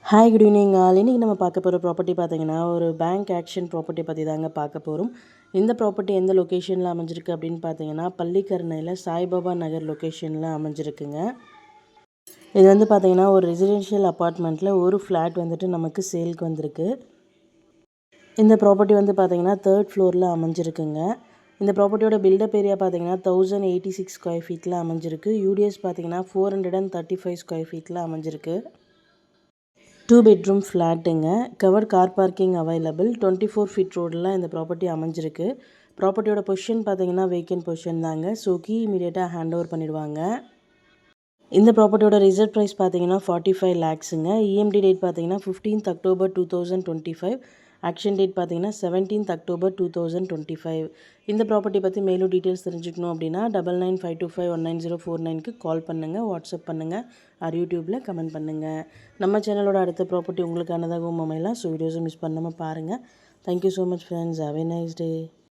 Hi good evening all. இன்றைக்கி நம்ம பார்க்க போகிற ப்ராப்பர்ட்டி பார்த்தீங்கன்னா ஒரு பேங்க் ஆக்ஷன் ப்ராப்பர்ட்டி பற்றி தாங்க பார்க்க போகிறோம். இந்த ப்ராப்பர்ட்டி எந்த லொக்கேஷனில் அமைஞ்சிருக்கு அப்படின்னு பார்த்தீங்கன்னா பள்ளிக்கரணையில் சாய்பாபா நகர் லொக்கேஷனில் அமைஞ்சிருக்குங்க. இது வந்து பார்த்தீங்கன்னா ஒரு ரெசிடென்ஷியல் அப்பார்ட்மெண்ட்டில் ஒரு ஃப்ளாட் வந்துட்டு நமக்கு சேலுக்கு வந்திருக்கு. இந்த ப்ராப்பர்ட்டி வந்து பார்த்தீங்கன்னா 3rd ஃப்ளோரில் அமைஞ்சிருக்குங்க. இந்த ப்ராப்பர்ட்டியோட பில்டப் ஏரியா பார்த்தீங்கன்னா 1086 ஸ்கொயர் ஃபீட்டில் அமைஞ்சிருக்கு. யூடிஎஸ் பார்த்தீங்கன்னா 435 ஸ்கொயர் ஃபீட்டில் அமைஞ்சிருக்கு. 2 பெட்ரூம் ஃப்ளாட்டுங்க. Covered car parking available. 24 feet ரோடில் இந்த ப்ராப்பர்ட்டி அமைஞ்சிருக்கு. ப்ராப்பர்ட்டியோட பொசிஷன் பார்த்தீங்கன்னா வேக்கன்ட் பொசிஷன் தாங்க. ஸோ கீ இமீடியட்டாக ஹேண்ட் ஓவர் பண்ணிடுவாங்க. இந்த ப்ராப்பர்ட்டியோட ரிசர்வ் ப்ரைஸ் பார்த்தீங்கன்னா 45 lakhsங்க. இஎம்டி டேட் பார்த்தீங்கன்னா 15th October 2025. ஆக்ஷன் டேட் பார்த்தீங்கன்னா 17th October 2025. இந்த ப்ராப்பர்ட்டி பற்றி மேலும் டீட்டெயில்ஸ் தெரிஞ்சுக்கணும் அப்படின்னா 9952519049க்கு கால் பண்ணுங்கள், வாட்ஸ்அப் பண்ணுங்கள், ஆர் யூடியூப்பில் கமெண்ட் பண்ணுங்கள். நம்ம சேனலோட அடுத்த ப்ராப்பர்ட்டி உங்களுக்கானதாகவும் அமையலாம். ஸோ வீடியோஸை மிஸ் பண்ணாமல் பாருங்கள். Thank you so much friends. Have a nice day.